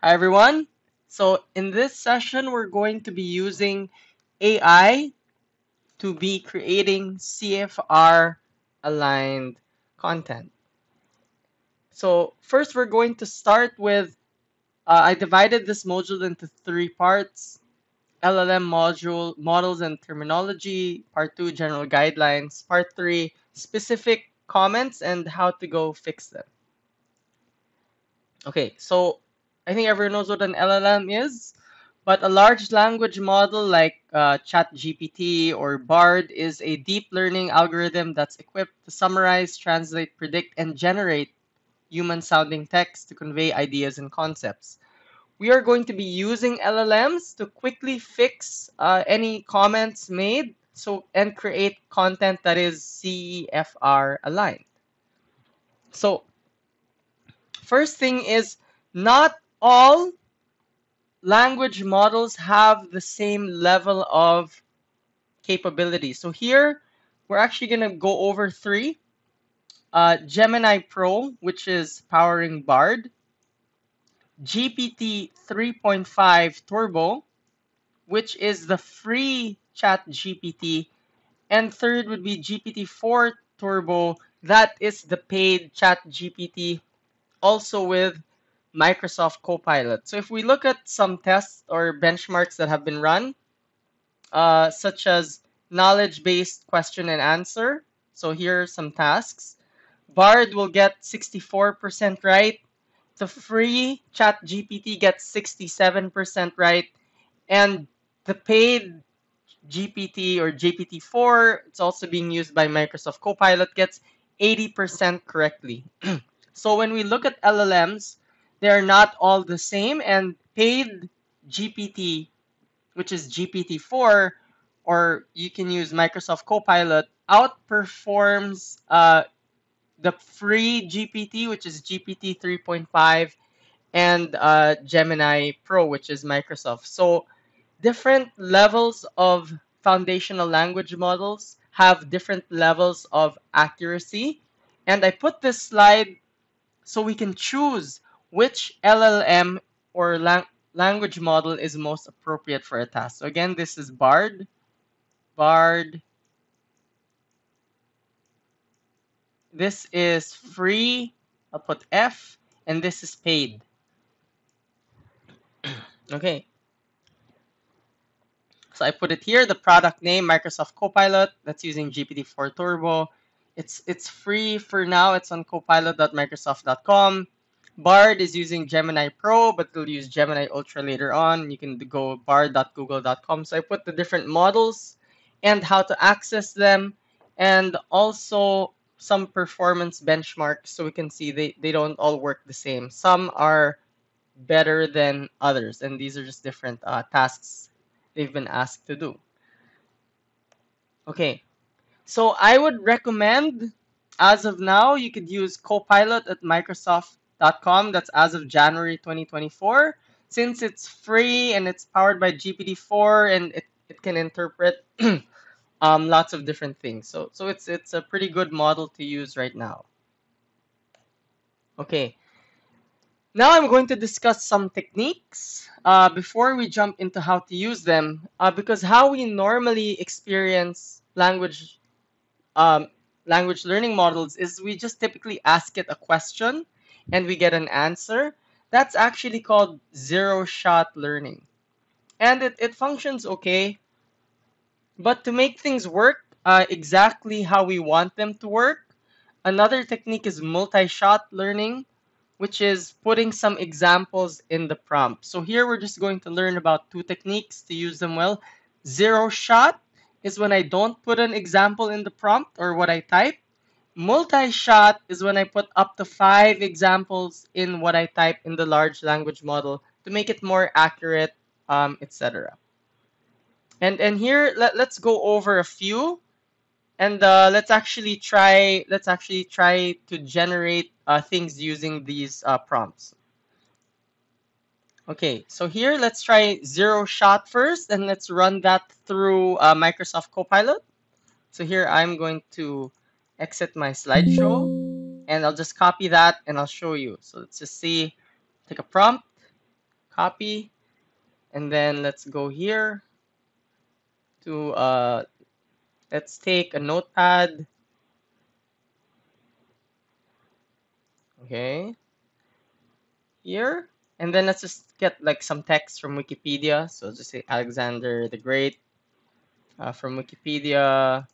Hi everyone. So in this session, we're going to be using AI to be creating CFR aligned content. So first we're going to start with, I divided this module into 3 parts. LLM module, models and terminology. Part 2, general guidelines. Part 3, specific comments and how to go fix them. Okay, so I think everyone knows what an LLM is, but a large language model like ChatGPT or Bard is a deep learning algorithm that's equipped to summarize, translate, predict, and generate human-sounding text to convey ideas and concepts. We are going to be using LLMs to quickly fix any comments made and create content that is CEFR aligned. So first thing is, not all language models have the same level of capability. So here, we're actually going to go over 3. Gemini Pro, which is powering Bard. GPT 3.5 Turbo, which is the free chat GPT. And third would be GPT-4 Turbo, that is the paid chat GPT, also with Microsoft Copilot. So if we look at some tests or benchmarks that have been run, such as knowledge-based question and answer. So here are some tasks. Bard will get 64% right. The free chat GPT gets 67% right. And the paid GPT or GPT-4, it's also being used by Microsoft Copilot, gets 80% correctly. So when we look at LLMs, they're not all the same, and paid GPT, which is GPT-4, or you can use Microsoft Copilot, outperforms the free GPT, which is GPT 3.5, and Gemini Pro, which is Microsoft. So different levels of foundational language models have different levels of accuracy. And I put this slide so we can choose which LLM or language model is most appropriate for a task. So again, this is Bard. Bard. This is free. I'll put F. And this is paid. Okay. So I put it here, the product name, Microsoft Copilot. That's using GPT-4 Turbo. It's free for now. It's on copilot.microsoft.com. Bard is using Gemini Pro, but they'll use Gemini Ultra later on. You can go bard.google.com. So I put the different models and how to access them, and also some performance benchmarks so we can see they don't all work the same. Some are better than others, and these are just different tasks they've been asked to do. Okay, so I would recommend, as of now, you could use Copilot at Microsoft.com. That's as of January 2024. Since it's free and it's powered by GPT-4 and it can interpret lots of different things. So it's a pretty good model to use right now. Okay. Now I'm going to discuss some techniques before we jump into how to use them, because how we normally experience language learning models is we just typically ask it a question and we get an answer. That's actually called zero-shot learning. And it functions okay, but to make things work exactly how we want them to work, another technique is multi-shot learning, which is putting some examples in the prompt. So here we're just going to learn about 2 techniques to use them well. Zero shot is when I don't put an example in the prompt or what I type. Multi-shot is when I put up to 5 examples in what I type in the large language model to make it more accurate, etc. And here let's go over a few. And let's actually try to generate things using these prompts. Okay, so here let's try zero shot first, and let's run that through Microsoft Copilot. So here I'm going to exit my slideshow, and I'll just copy that and I'll show you. So let's just see, take a prompt. copy, and then let's go here to let's take a notepad. Okay, here, and then let's just get like some text from Wikipedia. So just say Alexander the Great from Wikipedia,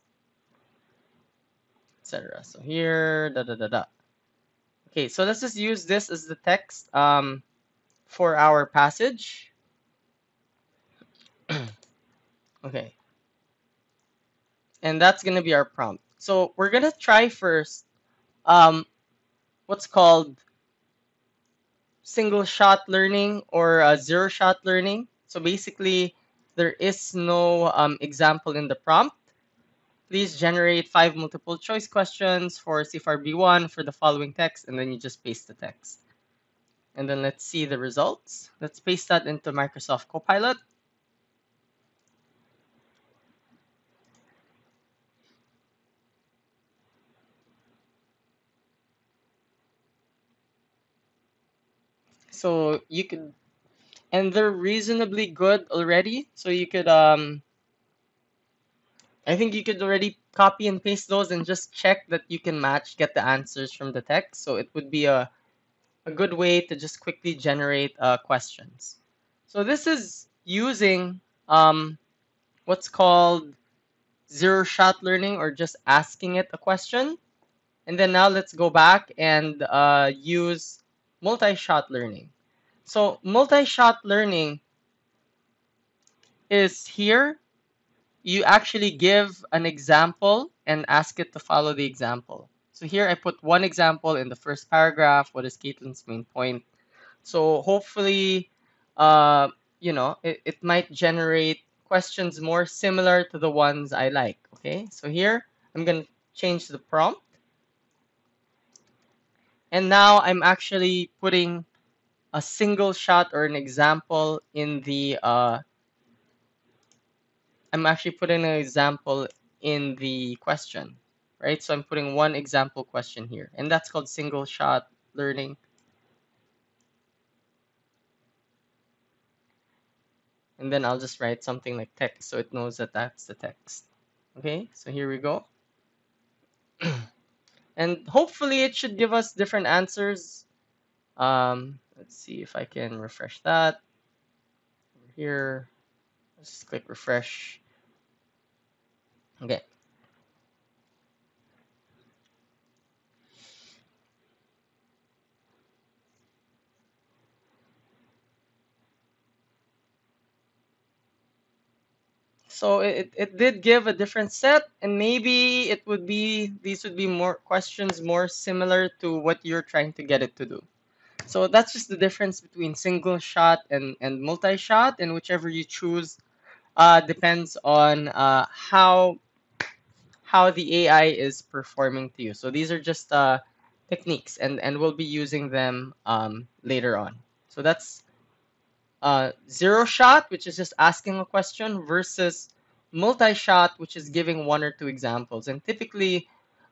etc. So here, da da da da. Okay, so let's just use this as the text for our passage. Okay, and that's gonna be our prompt. So we're gonna try first what's called single shot learning or zero shot learning. So basically, there is no example in the prompt. Please generate 5 multiple choice questions for CEFR B1 for the following text, and then you just paste the text. And then let's see the results. Let's paste that into Microsoft Copilot. So you could, and they're reasonably good already. So you could, I think you could already copy and paste those and just check that you can match, get the answers from the text. So it would be a good way to just quickly generate questions. So this is using what's called zero shot learning, or just asking it a question. And then now let's go back and use multi-shot learning. So multi-shot learning is here. You actually give an example and ask it to follow the example. So here I put one example in the first paragraph. What is Caitlin's main point? So hopefully, it might generate questions more similar to the ones I like. Okay, so here I'm going to change the prompt. And now I'm actually putting a single shot or an example in the, I'm actually putting an example in the question, right? So I'm putting one example question here, and that's called single shot learning. And then I'll just write something like text so it knows that that's the text. Okay, so here we go. And hopefully it should give us different answers. Let's see if I can refresh that. Over here, let's just click refresh. Okay. So it did give a different set, and maybe it would be, these would be more questions more similar to what you're trying to get it to do. So that's just the difference between single shot and multi-shot, and whichever you choose depends on how the AI is performing to you. So these are just techniques, and we'll be using them later on. So that's zero shot, which is just asking a question, versus multi-shot, which is giving one or two examples. And typically,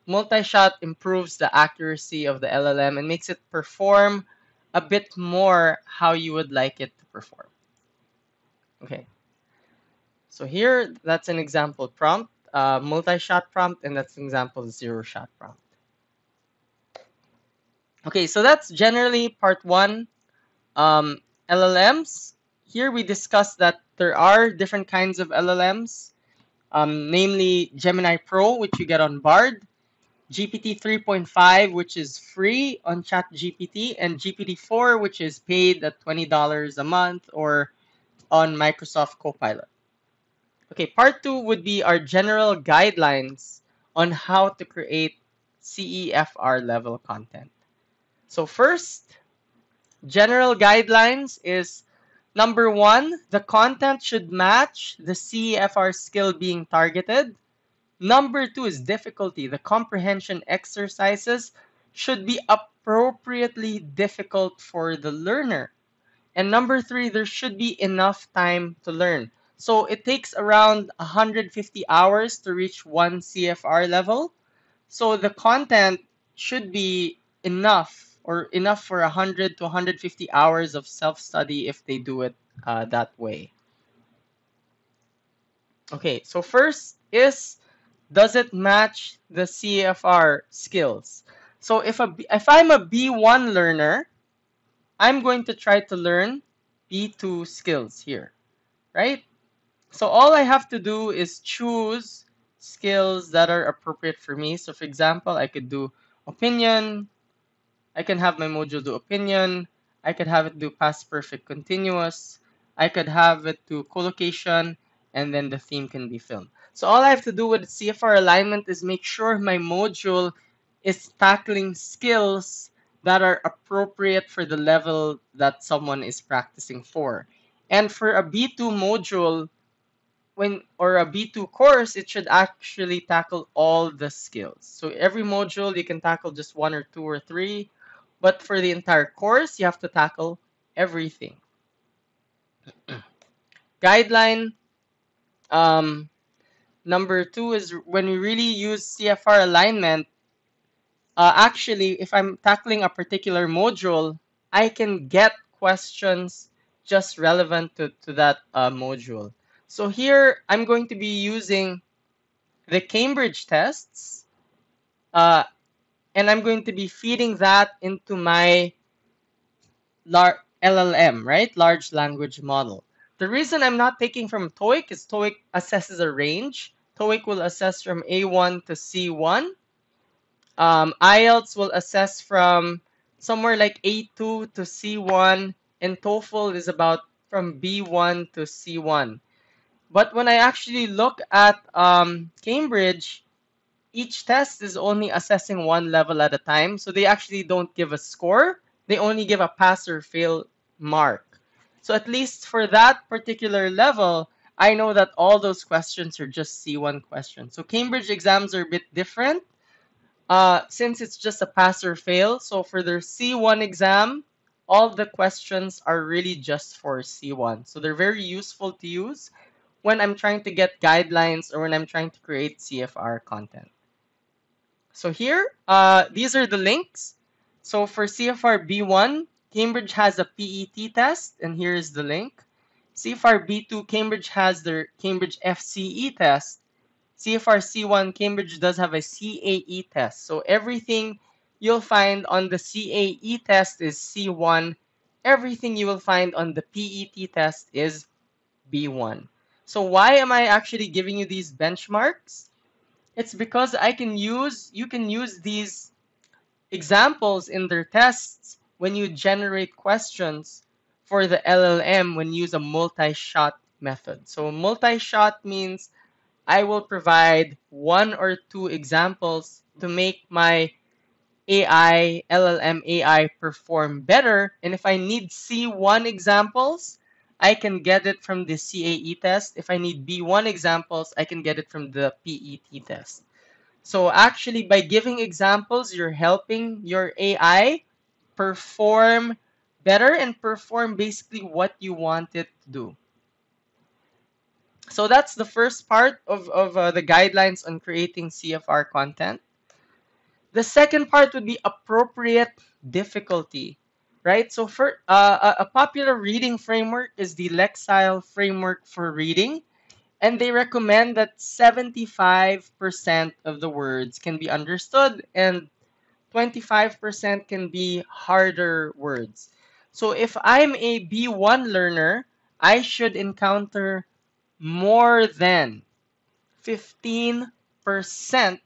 multi-shot improves the accuracy of the LLM and makes it perform a bit more how you would like it to perform. Okay. So here, that's an example prompt, multi-shot prompt, and that's an example zero-shot prompt. Okay, so that's generally part one. LLMs. Here we discussed that there are different kinds of LLMs, namely Gemini Pro, which you get on Bard, GPT 3.5, which is free on ChatGPT, and GPT-4, which is paid at $20 a month or on Microsoft Copilot. Okay, part two would be our general guidelines on how to create CEFR level content. So first, general guidelines is number one, the content should match the CEFR skill being targeted. Number two is difficulty. The comprehension exercises should be appropriately difficult for the learner. And number three, there should be enough time to learn. So it takes around 150 hours to reach one CFR level. So the content should be enough or enough for 100 to 150 hours of self-study if they do it that way. Okay, so first is, does it match the CEFR skills? So if I'm a B1 learner, I'm going to try to learn B2 skills here, right? So all I have to do is choose skills that are appropriate for me. So for example, I could do opinion, I can have my module do opinion. I could have it do past perfect continuous. I could have it do collocation, and then the theme can be film. So all I have to do with CFR alignment is make sure my module is tackling skills that are appropriate for the level that someone is practicing for. And for a B2 module, or a B2 course, it should actually tackle all the skills. So every module you can tackle just one or two or three, but for the entire course you have to tackle everything. Guideline number 2 is when we really use CFR alignment. Actually, if I'm tackling a particular module, I can get questions just relevant to that module. So here I'm going to be using the Cambridge tests, and I'm going to be feeding that into my LLM, right? Large language model. The reason I'm not taking from TOEIC is TOEIC assesses a range. TOEIC will assess from A1 to C1. IELTS will assess from somewhere like A2 to C1, and TOEFL is about from B1 to C1. But when I actually look at Cambridge, each test is only assessing one level at a time, so they actually don't give a score. They only give a pass or fail mark. So at least for that particular level, I know that all those questions are just C1 questions. So Cambridge exams are a bit different since it's just a pass or fail. So for their C1 exam, all the questions are really just for C1. So they're very useful to use when I'm trying to get guidelines or when I'm trying to create CFR content. So here, these are the links. So for CFR B1, Cambridge has a PET test, and here is the link. CFR B2, Cambridge has their Cambridge FCE test. CFR C1, Cambridge does have a CAE test. So everything you'll find on the CAE test is C1. Everything you will find on the PET test is B1. So why am I actually giving you these benchmarks? It's because you can use these examples in their tests when you generate questions for the LLM when you use a multi-shot method. So multi-shot means I will provide one or two examples to make my LLM AI perform better. And if I need C1 examples, I can get it from the CAE test. If I need B1 examples, I can get it from the PET test. So actually, by giving examples, you're helping your AI perform better and perform basically what you want it to do. So that's the first part of the guidelines on creating CFR content. The second part would be appropriate difficulty, right? So for a popular reading framework is the Lexile framework for reading. And they recommend that 75% of the words can be understood and 25% can be harder words. So if I'm a B1 learner, I should encounter more than 15%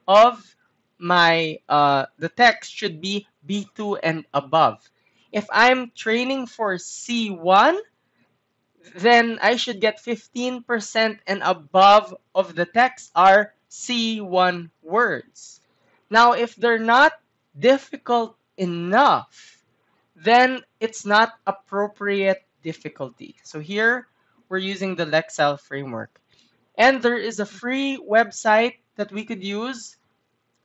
of my the text should be B2 and above. If I'm training for C1, then I should get 15% and above of the text are C1 words. Now, if they're not difficult enough, then it's not appropriate difficulty. So here, we're using the Lexile framework. And there is a free website that we could use,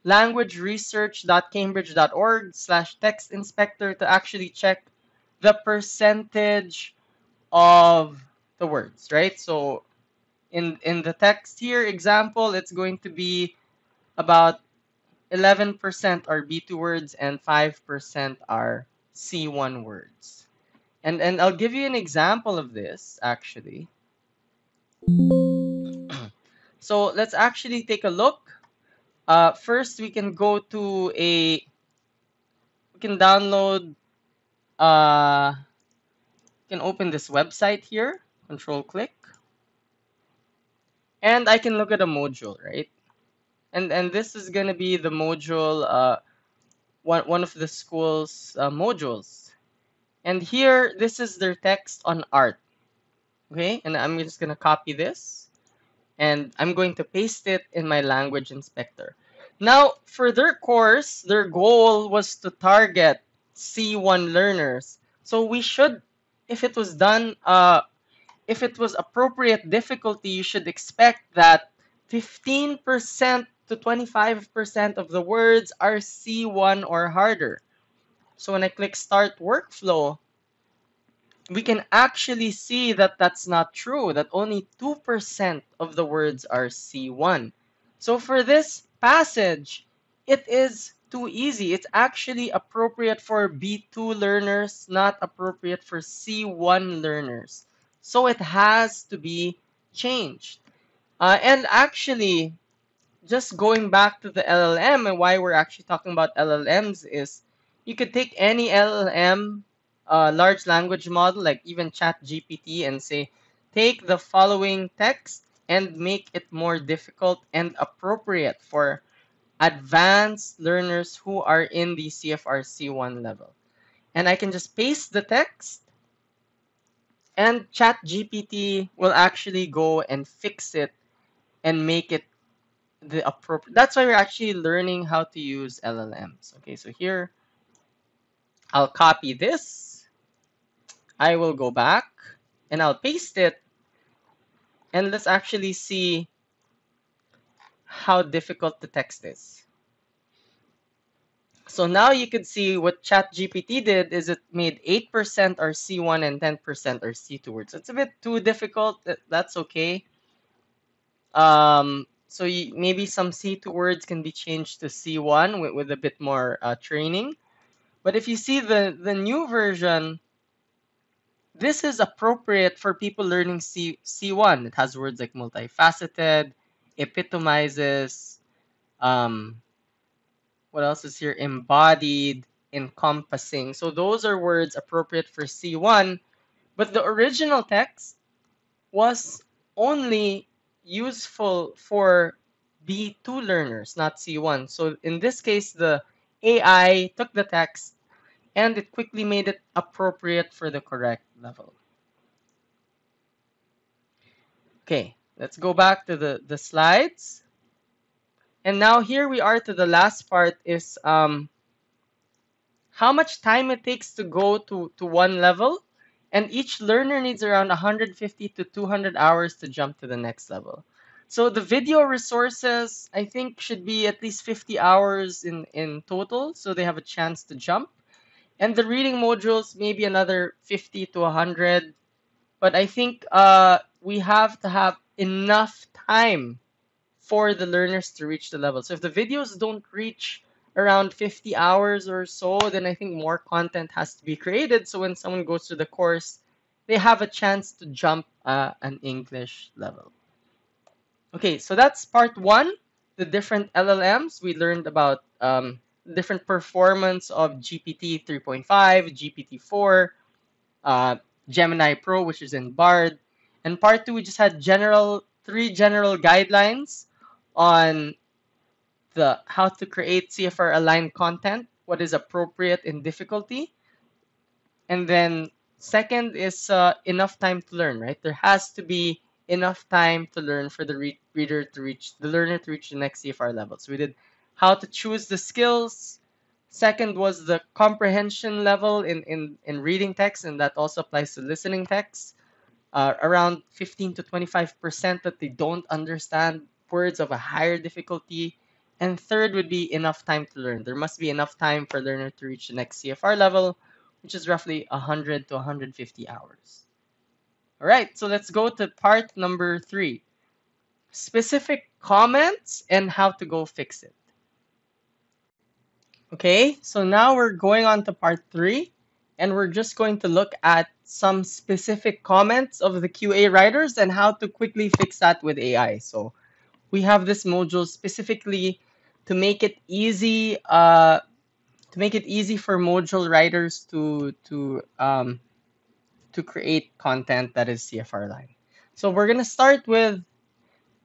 languageresearch.cambridge.org/text inspector, to actually check the percentage of the words, right? So in the text here example, it's going to be about 11% are B2 words, and 5% are C1 words. And I'll give you an example of this, actually. So let's actually take a look. First, we can go to we can download, can open this website here, control click, and I can look at a module, right? And this is gonna be the module, one of the school's modules. And here, this is their text on art, okay? And I'm just gonna copy this, and I'm going to paste it in my language inspector. Now, for their course, their goal was to target C1 learners. So we should, if it was done, if it was appropriate difficulty, you should expect that 15% to 25% of the words are C1 or harder. So when I click Start Workflow, we can actually see that that's not true, that only 2% of the words are C1. So for this passage, it is too easy. It's actually appropriate for B2 learners, not appropriate for C1 learners. So it has to be changed. And actually, just going back to the LLM and why we're actually talking about LLMs is you could take any LLM, large language model, like even ChatGPT, and say, take the following text and make it more difficult and appropriate for advanced learners who are in the CFR C1 level. And I can just paste the text, and ChatGPT will actually go and fix it and make it the appropriate. That's why we're actually learning how to use LLMs. Okay, so here I'll copy this. I will go back and I'll paste it, and let's actually see how difficult the text is. So now you can see what ChatGPT did is it made 8% are C1 and 10% are C2 words. It's a bit too difficult. That's okay. So maybe some C2 words can be changed to C1 with a bit more training. But if you see the new version, this is appropriate for people learning C1. It has words like multifaceted, epitomizes, what else is here? Embodied, encompassing. So those are words appropriate for C1, but the original text was only useful for B2 learners, not C1. So in this case, the AI took the text and it quickly made it appropriate for the correct level. Okay, let's go back to the slides. And now here we are to the last part is how much time it takes to go to one level. And each learner needs around 150 to 200 hours to jump to the next level. So the video resources, I think, should be at least 50 hours in total, so they have a chance to jump. And the reading modules, maybe another 50 to 100. But I think we have to have enough time for the learners to reach the level. So if the videos don't reach around 50 hours or so, then I think more content has to be created. So when someone goes through the course, they have a chance to jump an English level. Okay, so that's part one, the different LLMs. We learned about different performance of GPT 3.5, GPT 4, Gemini Pro, which is in Bard. And part two, we just had three general guidelines on the how to create CFR aligned content, what is appropriate in difficulty. And then second is enough time to learn, right? There has to be enough time to learn for the learner to reach the next CFR level. So we did how to choose the skills. Second was the comprehension level in reading text, and that also applies to listening text. Around 15 to 25% that they don't understand words of a higher difficulty. And third would be enough time to learn. There must be enough time for learner to reach the next CFR level, which is roughly 100 to 150 hours. All right, so let's go to part number 3. Specific comments and how to go fix it. Okay, so now we're going on to part 3, and we're just going to look at some specific comments of the QA writers and how to quickly fix that with AI. So we have this module specifically to make it easy, for module writers to create content that is CFR line. So we're gonna start with,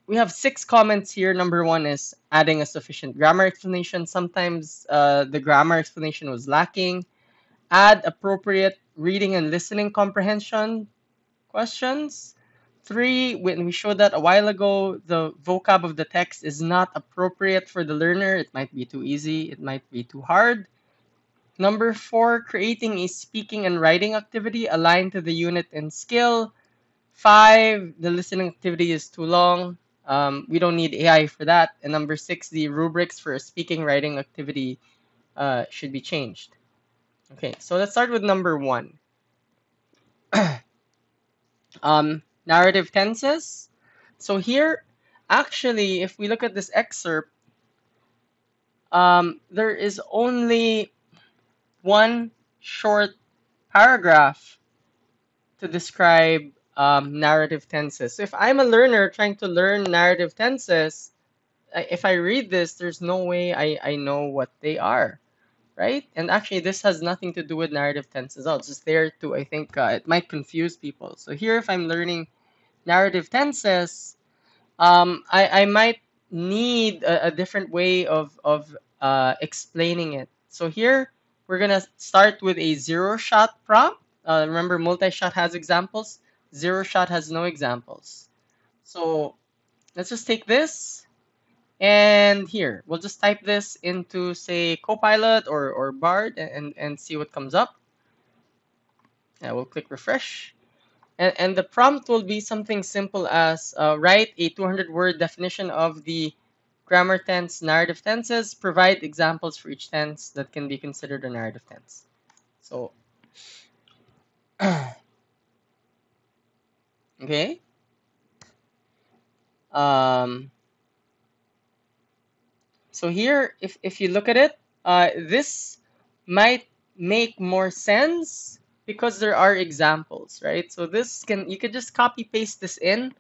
we have 6 comments here. Number 1 is adding a sufficient grammar explanation. Sometimes the grammar explanation was lacking. Add appropriate reading and listening comprehension questions. 3, when we showed that a while ago, the vocab of the text is not appropriate for the learner. It might be too easy, it might be too hard. Number 4, creating a speaking and writing activity aligned to the unit and skill. 5, the listening activity is too long. We don't need AI for that. And number 6, the rubrics for a speaking writing activity should be changed. Okay, so let's start with number 1. Narrative tenses. So here, actually, if we look at this excerpt, there is only one short paragraph to describe narrative tenses. So if I'm a learner trying to learn narrative tenses, if I read this, there's no way I know what they are, right? And actually, this has nothing to do with narrative tenses. Oh, it's just there to, I think, it might confuse people. So here, if I'm learning narrative tenses, I might need a different way of explaining it. So here, we're gonna start with a 0-shot prompt. Remember, multi-shot has examples. 0-shot has no examples. So let's just take this, and here, we'll just type this into, say, Copilot or Bard and see what comes up. Yeah, we'll click refresh. And the prompt will be something simple as write a 200-word definition of the grammar tense, narrative tenses, provide examples for each tense that can be considered a narrative tense. So, okay. So here, if you look at it, this might make more sense because there are examples, right? So this you could just copy paste this in.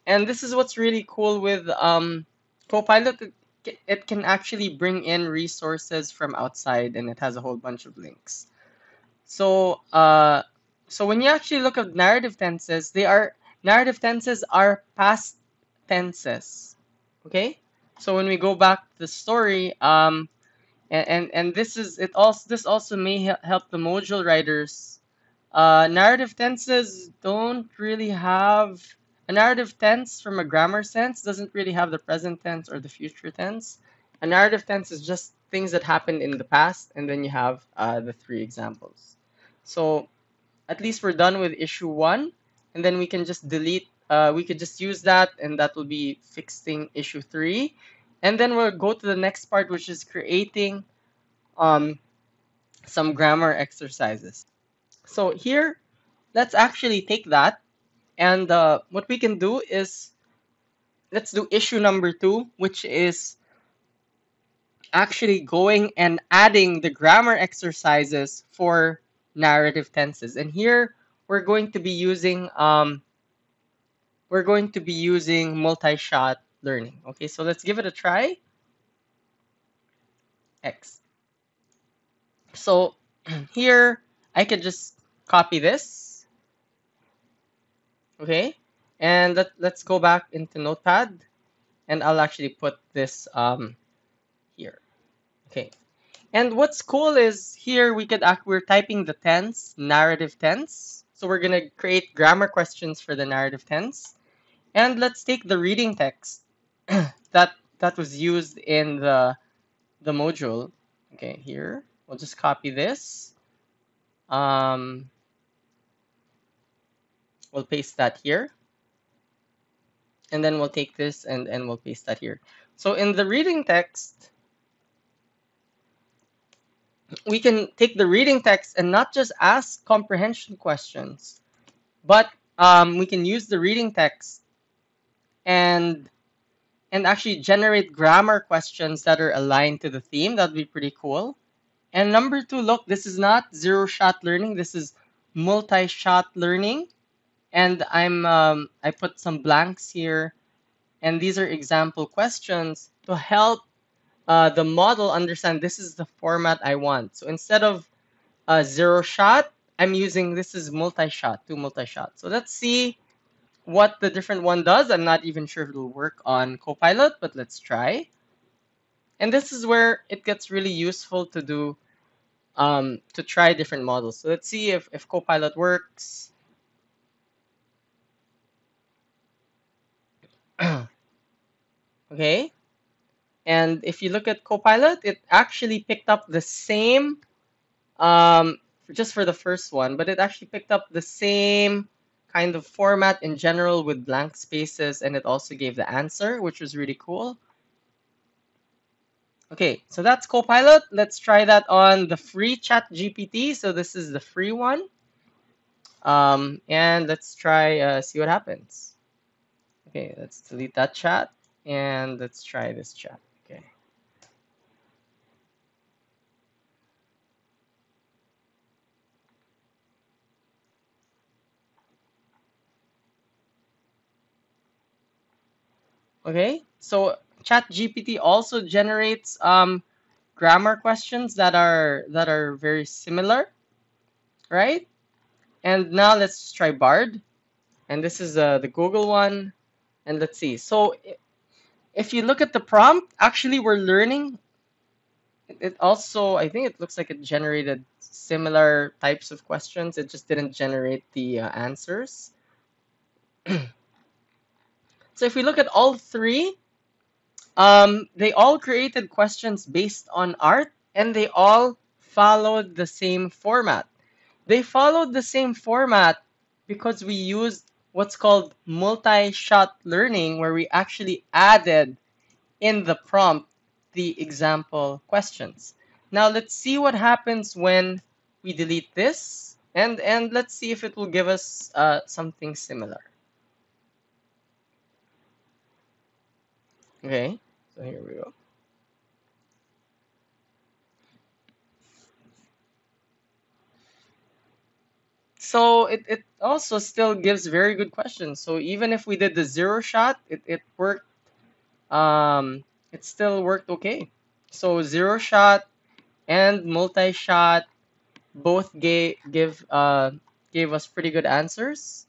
And this is what's really cool with Copilot. It can actually bring in resources from outside, and it has a whole bunch of links. So so when you actually look at narrative tenses, narrative tenses are past tenses. Okay? So when we go back to the story, and this also may help the module writers. Narrative tenses don't really have a narrative tense from a grammar sense doesn't really have the present tense or the future tense. A narrative tense is just things that happened in the past, and then you have the 3 examples. So at least we're done with issue 1, and then we can just delete. We could just use that, and that will be fixing issue 3. And then we'll go to the next part, which is creating some grammar exercises. So here, let's actually take that, and what we can do is, let's do issue number 2, which is actually going and adding the grammar exercises for narrative tenses. And here, we're going to be using multi-shot learning. Okay, so let's give it a try. X. So here, I could just copy this. Okay, and let's go back into Notepad, and I'll actually put this here. Okay, and what's cool is here we're typing the tense, narrative tense. So we're gonna create grammar questions for the narrative tense, and let's take the reading text that was used in the module. Okay, here we'll just copy this. We'll paste that here. And then we'll take this and we'll paste that here. So in the reading text, we can take the reading text and not just ask comprehension questions, but we can use the reading text and and actually generate grammar questions that are aligned to the theme. That'd be pretty cool. And number two, look, this is not zero-shot learning. This is multi-shot learning. And I put some blanks here, and these are example questions to help the model understand this is the format I want. So instead of zero shot, I'm using this is multi-shot, two multi-shot. So let's see what the different one does. I'm not even sure if it'll work on Copilot, but let's try. And this is where it gets really useful to do to try different models. So let's see if Copilot works. Okay. And if you look at Copilot, it actually picked up the same, just for the first one, but it actually picked up the same kind of format in general with blank spaces, and it also gave the answer, which was really cool. Okay, so that's Copilot. Let's try that on the free chat GPT. So this is the free one. And let's try see what happens. Okay, let's delete that chat and let's try this chat. Okay. Okay, so ChatGPT also generates grammar questions that are very similar, right? And now let's try Bard, and this is the Google one, and let's see. So if you look at the prompt, actually we're learning. It also, I think it looks like it generated similar types of questions. It just didn't generate the answers. So if we look at all three, they all created questions based on art, and they all followed the same format. They followed the same format because we used what's called multi-shot learning, where we actually added in the prompt the example questions. Now let's see what happens when we delete this, and let's see if it will give us something similar. Okay, so here we go. So it also still gives very good questions. So even if we did the zero shot, it worked. It still worked okay. So zero shot and multi shot both gave us pretty good answers.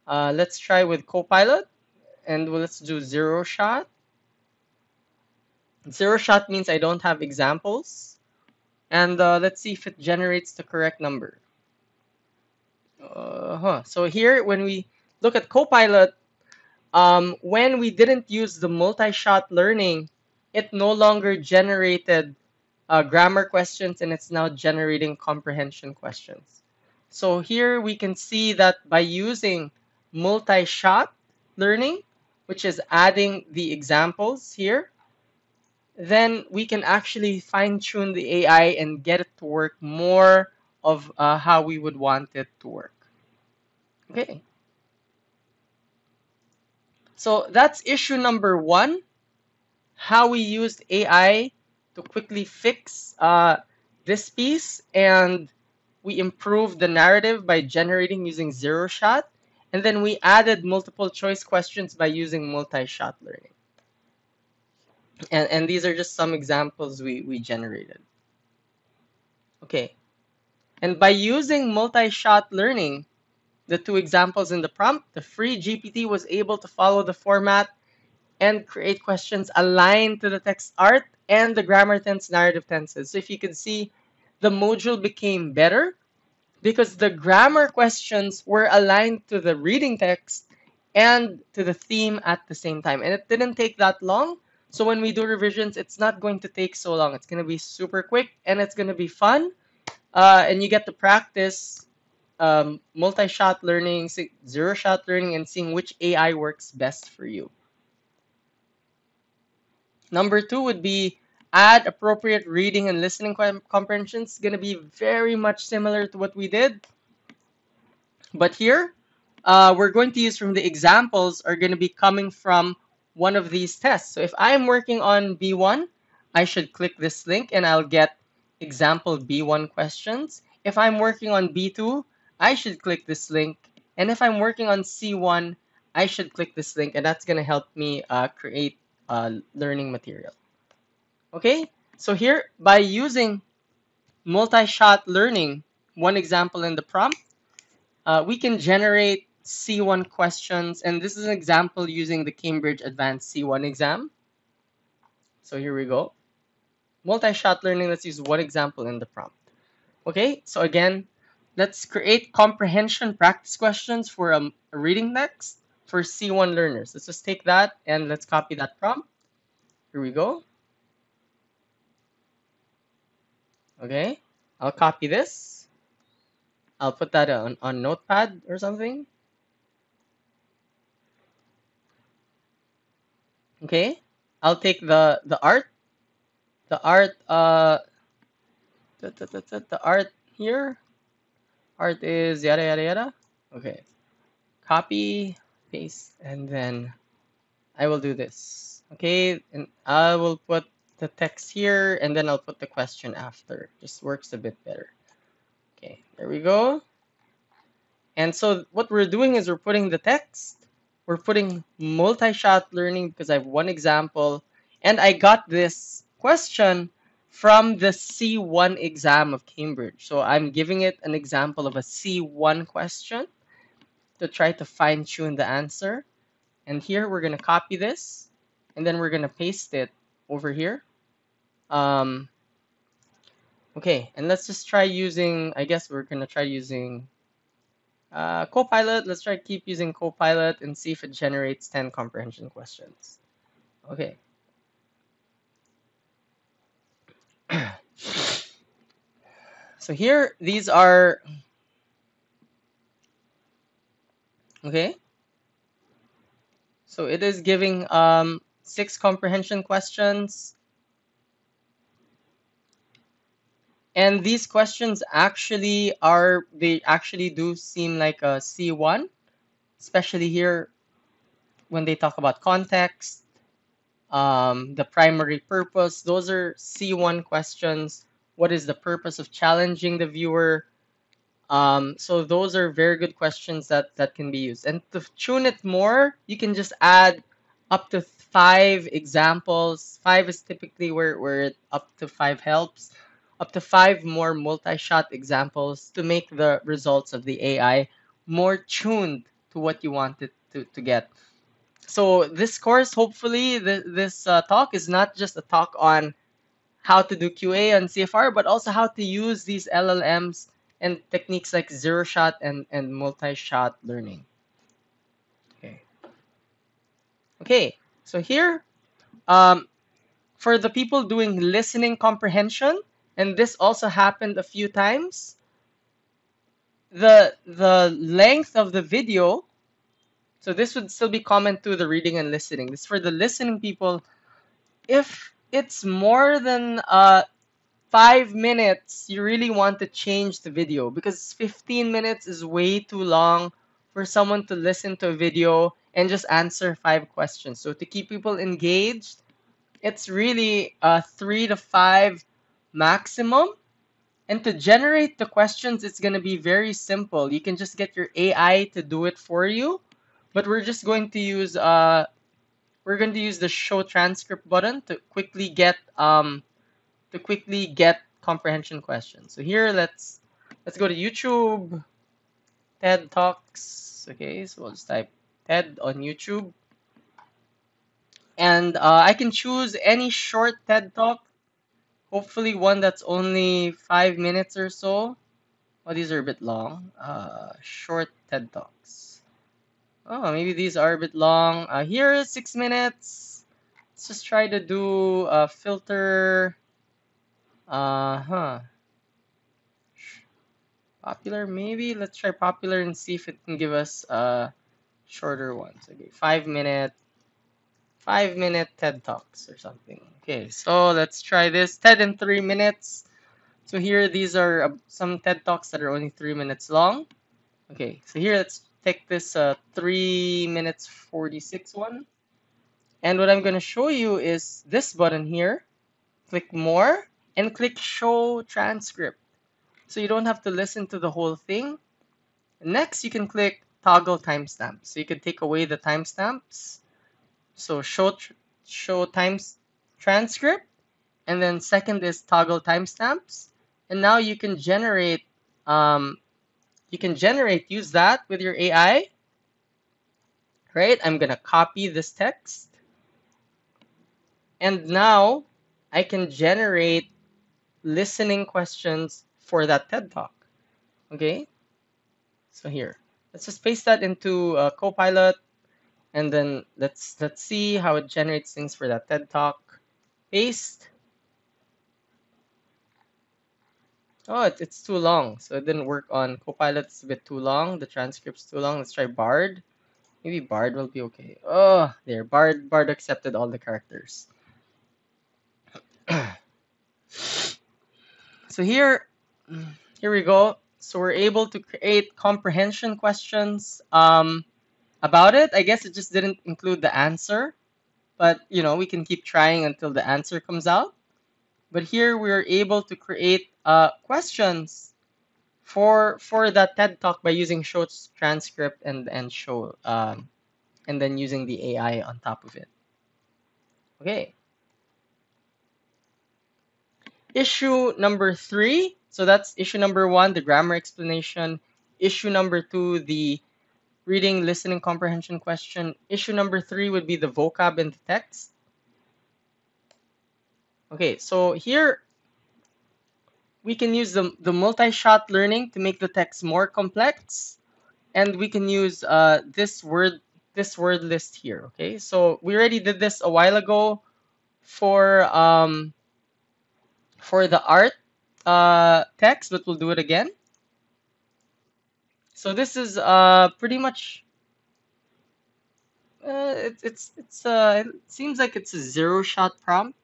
Let's try with Copilot, and let's do zero shot. Zero shot means I don't have examples, and let's see if it generates the correct number. So here, when we look at Copilot, when we didn't use the multi-shot learning, it no longer generated grammar questions, and it's now generating comprehension questions. So here we can see that by using multi-shot learning, which is adding the examples here, then we can actually fine-tune the AI and get it to work more of how we would want it to work. Okay. So that's issue number one, how we used AI to quickly fix this piece, and we improved the narrative by generating using zero shot, and then we added multiple choice questions by using multi-shot learning. And these are just some examples we generated. Okay, and by using multi-shot learning, the two examples in the prompt, the free GPT was able to follow the format and create questions aligned to the text art and the grammar tense narrative tenses. So if you can see, the module became better because the grammar questions were aligned to the reading text and to the theme at the same time. And it didn't take that long. So when we do revisions, it's not going to take so long. It's going to be super quick, and it's going to be fun. And you get to practice multi-shot learning, zero-shot learning, and seeing which AI works best for you. Number two would be add appropriate reading and listening comprehension. It's going to be very much similar to what we did. But here, we're going to use from the examples are going to be coming from one of these tests. So if I'm working on B1, I should click this link and I'll get example B1 questions. If I'm working on B2, I should click this link. And if I'm working on C1, I should click this link, and that's going to help me create learning material. Okay, so here by using multi-shot learning, one example in the prompt, we can generate C1 questions, and this is an example using the Cambridge Advanced C1 exam. So here we go. Multi-shot learning, let's use one example in the prompt. Okay, so again, let's create comprehension practice questions for a reading text for C1 learners. Let's just take that and let's copy that prompt. Here we go. Okay, I'll copy this. I'll put that on Notepad or something. Okay, I'll take the art the art here. Art is yada yada yada. Okay, copy, paste, and then I will do this. Okay, and I will put the text here, and then I'll put the question after. Just works a bit better. Okay, there we go. And so what we're doing is we're putting the text, we're putting multi-shot learning because I have one example, and I got this question from the C1 exam of Cambridge. So I'm giving it an example of a C1 question to try to fine-tune the answer. And here we're going to copy this, and then we're going to paste it over here. Okay, and let's just try using, I guess we're going to try using Copilot. Let's try keep using Copilot and see if it generates 10 comprehension questions. Okay. So here, these are, okay. So it is giving 6 comprehension questions. And these questions actually they actually do seem like a C1, especially here when they talk about context, the primary purpose. Those are C1 questions. What is the purpose of challenging the viewer? So those are very good questions that can be used. And to tune it more, you can just add up to 5 examples. 5 is typically where up to 5 helps. Up to 5 more multi-shot examples to make the results of the AI more tuned to what you want it to get. So this course, hopefully, this talk is not just a talk on how to do QA on CFR, but also how to use these LLMs and techniques like zero-shot and multi-shot learning. Okay, so here, for the people doing listening comprehension, and this also happened a few times, the length of the video, so this would still be common to the reading and listening. This is for the listening people. If it's more than 5 minutes, you really want to change the video because 15 minutes is way too long for someone to listen to a video and just answer 5 questions. So to keep people engaged, it's really 3 to 5 maximum. And to generate the questions, it's going to be very simple. You can just get your AI to do it for you. But we're just going to use the show transcript button to quickly get comprehension questions. So here, let's go to YouTube, TED Talks. Okay, so we'll just type TED on YouTube, and I can choose any short TED Talk. Hopefully, one that's only 5 minutes or so. Oh, these are a bit long. Short TED Talks. Oh, maybe these are a bit long. Here is 6 minutes. Let's just try to do a filter. Popular, maybe. Let's try popular and see if it can give us shorter ones. Okay, 5 minute TED Talks or something. Okay, so let's try this. TED in 3 minutes. So here, these are some TED Talks that are only 3 minutes long. Okay, so here, let's take this 3 minutes 46 one. And what I'm going to show you is this button here. Click more and click show transcript. So you don't have to listen to the whole thing. Next, you can click toggle timestamps. So you can take away the timestamps. So show times transcript, and then second is toggle timestamps. And now you can generate use that with your AI. Right? I'm gonna copy this text, and now I can generate listening questions for that TED Talk. Okay, so here, let's just paste that into Copilot, and then let's see how it generates things for that TED Talk. Paste. Oh, it's too long, so it didn't work on Copilot. It's a bit too long. The transcript's too long. Let's try Bard. Maybe Bard will be okay. Oh, there, Bard accepted all the characters. So here we go. So we're able to create comprehension questions about it. I guess it just didn't include the answer, but you know, we can keep trying until the answer comes out. But here we're able to create questions for that TED Talk by using show transcript and show and then using the AI on top of it. Okay. Issue number 3. So that's issue number 1, the grammar explanation. Issue number 2, the reading, listening, comprehension question. Issue number 3 would be the vocab in the text. Okay, so here we can use the multi-shot learning to make the text more complex, and we can use this word list here. Okay, so we already did this a while ago for the art text, but we'll do it again. So this is pretty much it seems like it's a 0-shot prompt.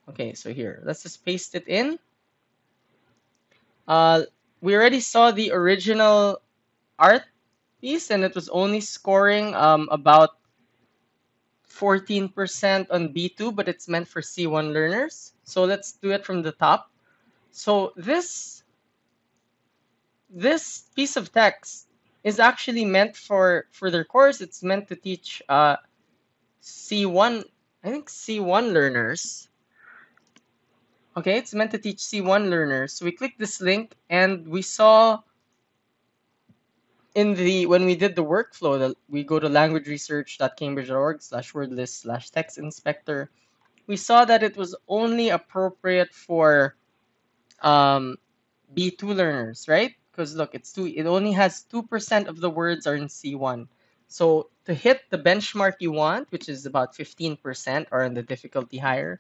Okay, so here, let's just paste it in. We already saw the original art piece, and it was only scoring about 14% on B2, but it's meant for C1 learners. So let's do it from the top. So this piece of text is actually meant for their course. It's meant to teach C1, I think C1 learners. Okay, it's meant to teach C1 learners. So we click this link, and we saw when we did the workflow that we go to languageresearch.cambridge.org/wordlist/text inspector, we saw that it was only appropriate for B2 learners, right? Because look, it only has 2% of the words are in C1. So to hit the benchmark you want, which is about 15% or in the difficulty higher,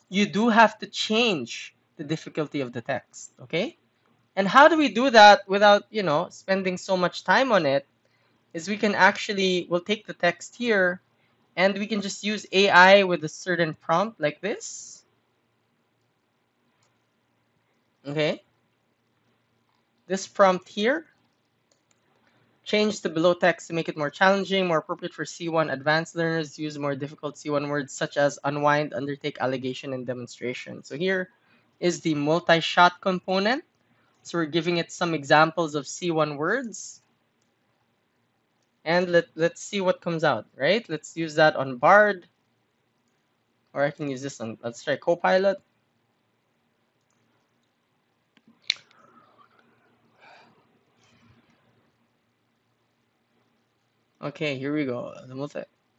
you do have to change the difficulty of the text, okay? And how do we do that without, you know, spending so much time on it? Is we'll take the text here, and we can just use AI with a certain prompt like this. Okay. This prompt here. Change the below text to make it more challenging, more appropriate for C1 advanced learners. Use more difficult C1 words such as unwind, undertake, allegation, and demonstration. So here is the multi-shot component. So we're giving it some examples of C1 words. And let's see what comes out, right? Let's use that on Bard. Or I can use this on, let's try Copilot. Okay, here we go.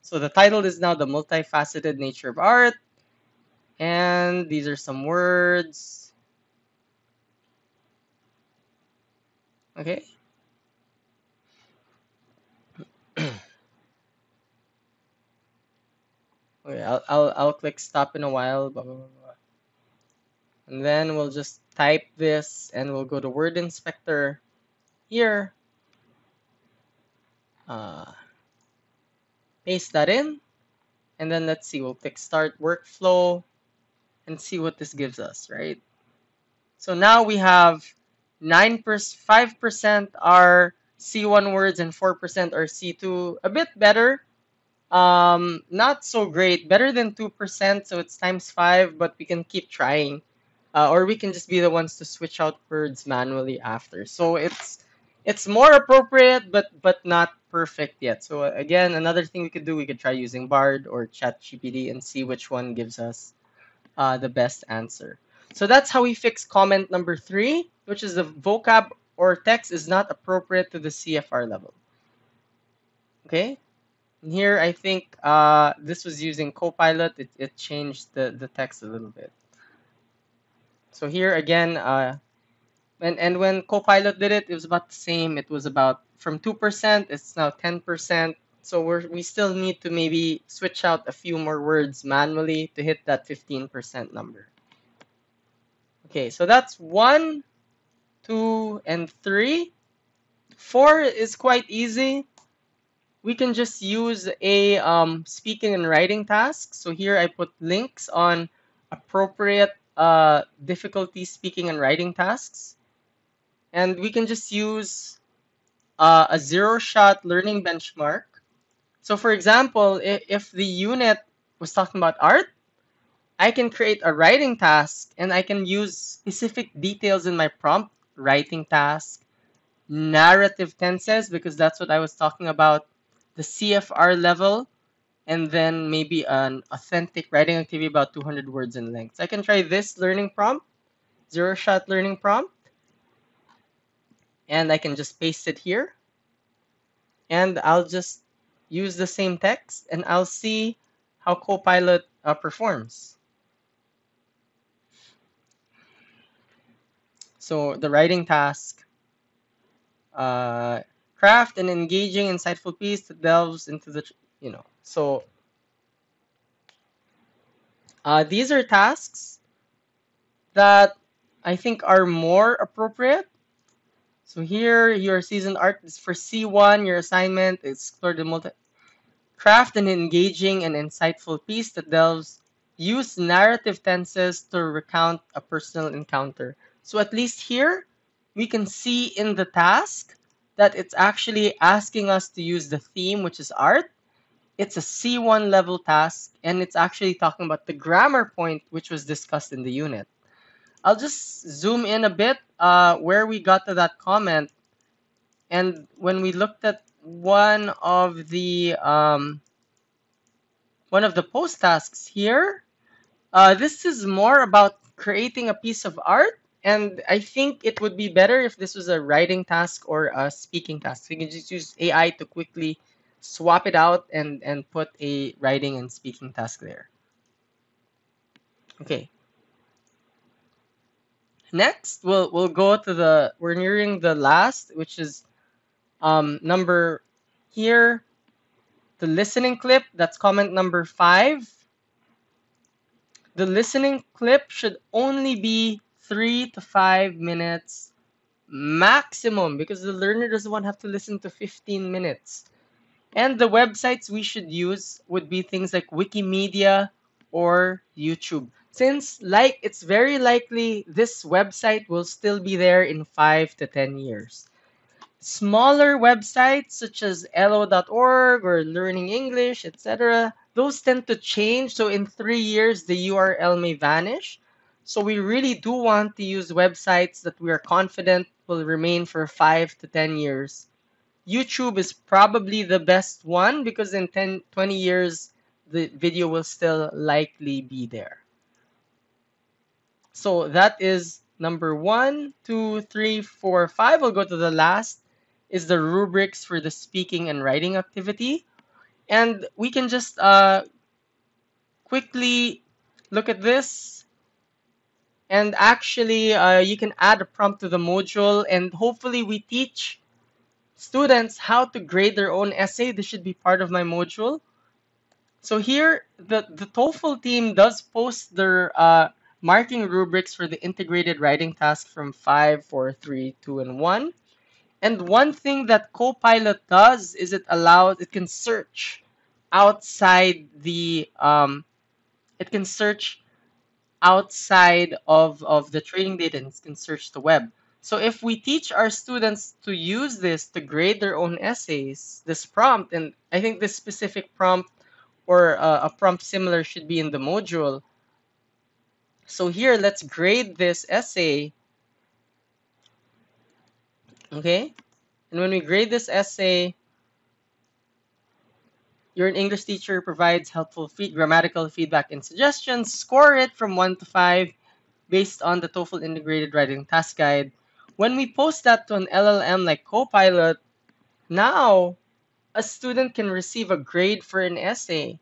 So the title is now The Multifaceted Nature of Art. And these are some words. Okay. Okay, I'll click stop in a while, blah, blah, blah, blah. And then we'll just type this, and we'll go to Word Inspector here. Paste that in, and then let's see, we'll click Start Workflow and see what this gives us, right? So now we have 5% are C1 words and 4% are C2. A bit better. not so great. Better than 2%, so it's times 5, but we can keep trying. Or we can just be the ones to switch out words manually after. So it's more appropriate, but not perfect yet. So again, another thing we could do, we could try using Bard or ChatGPT and see which one gives us the best answer. So that's how we fix comment number 3, which is the vocab or text is not appropriate to the CFR level. Okay, and here I think this was using Copilot. It changed the text a little bit. So here again, and when Copilot did it, it was about the same. It was about from 2%, it's now 10%. So we still need to maybe switch out a few more words manually to hit that 15% number. Okay, so that's 1, 2, and 3. 4 is quite easy. We can just use a speaking and writing task. So here I put links on appropriate difficulty speaking and writing tasks. And we can just use a zero-shot learning benchmark. So for example, if the unit was talking about art, I can create a writing task and I can use specific details in my prompt, writing task, narrative tenses, because that's what I was talking about, the CFR level, and then maybe an authentic writing activity about 200 words in length. So I can try this learning prompt, zero-shot learning prompt, and I can just paste it here. And I'll just use the same text and I'll see how Copilot performs. So the writing task, craft an engaging, insightful piece that delves into the, so these are tasks that I think are more appropriate. So here, your seasoned art is for C1, your assignment is explore the craft an engaging and insightful piece that delves, use narrative tenses to recount a personal encounter. So at least here, we can see in the task that it's actually asking us to use the theme, which is art. It's a C1 level task, and it's actually talking about the grammar point, which was discussed in the unit. I'll just zoom in a bit where we got to that comment. And when we looked at one of the post tasks here, this is more about creating a piece of art. And I think it would be better if this was a writing task or a speaking task. We can just use AI to quickly swap it out and put a writing and speaking task there. Okay. Next, we'll go to we're nearing the last, which is number here, the listening clip. That's comment number 5. The listening clip should only be 3 to 5 minutes maximum because the learner doesn't want to have to listen to 15 minutes. And the websites we should use would be things like Wikimedia or YouTube. Since it's very likely this website will still be there in 5 to 10 years. Smaller websites such as lo.org or Learning English, etc., those tend to change. So in 3 years, the URL may vanish. So we really do want to use websites that we are confident will remain for 5 to 10 years. YouTube is probably the best one because in 20 years, the video will still likely be there. So that is number 1, 2, 3, 4, 5. I'll go to the last, is the rubrics for the speaking and writing activity. And we can just quickly look at this. And actually, you can add a prompt to the module, and hopefully we teach students how to grade their own essay. This should be part of my module. So here, the TOEFL team does post their marking rubrics for the integrated writing task from 5, 4, 3, 2, and 1. And one thing that Copilot does is it can search outside the it can search outside of the training data and it can search the web. So if we teach our students to use this to grade their own essays, this prompt, and I think this specific prompt or a prompt similar should be in the module. So here, let's grade this essay. Okay? And when we grade this essay, your English teacher provides helpful grammatical feedback and suggestions. Score it from 1 to 5 based on the TOEFL Integrated Writing Task Guide. When we post that to an LLM like Copilot, now a student can receive a grade for an essay.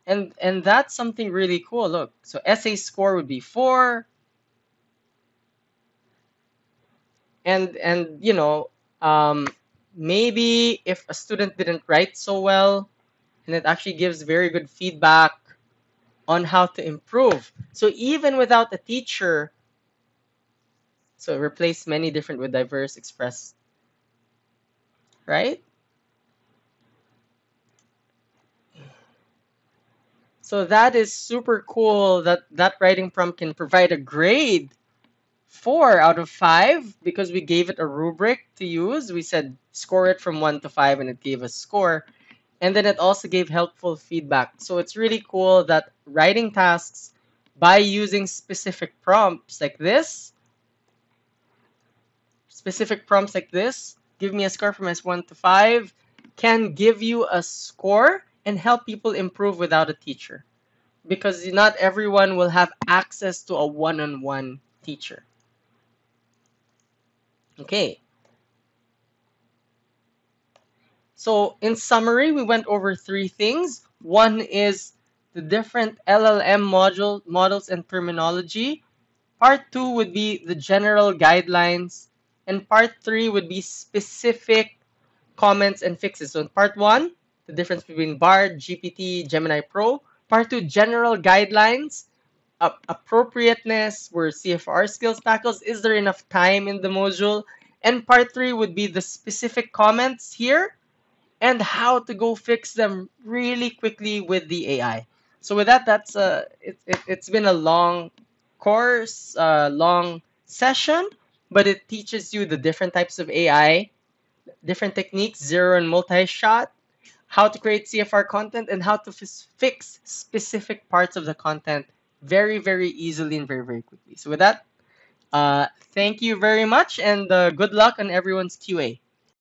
And that's something really cool. Look, so essay score would be 4. And you know, maybe if a student didn't write so well, and it actually gives very good feedback on how to improve. So even without a teacher, so replace many different with diverse, express, right? So that is super cool that that writing prompt can provide a grade 4 out of 5 because we gave it a rubric to use. We said score it from 1 to 5 and it gave us score. And then it also gave helpful feedback. So it's really cool that writing tasks by using specific prompts like this, give me a score from S1 to 5, can give you a score and help people improve without a teacher. Because not everyone will have access to a one-on-one teacher. Okay. So in summary, we went over 3 things. One is the different LLM models and terminology. Part 2 would be the general guidelines. And part 3 would be specific comments and fixes. So in part 1, the difference between Bard, GPT, Gemini Pro. Part 2, general guidelines. Appropriateness were CFR skills tackles. Is there enough time in the module? And part 3 would be the specific comments here and how to go fix them really quickly with the AI. So with that, it's been a long course, long session, but it teaches you the different types of AI, different techniques, zero and multi-shot, how to create CFR content, and how to fix specific parts of the content very, very easily and very, very quickly. So with that, thank you very much, and good luck on everyone's QA.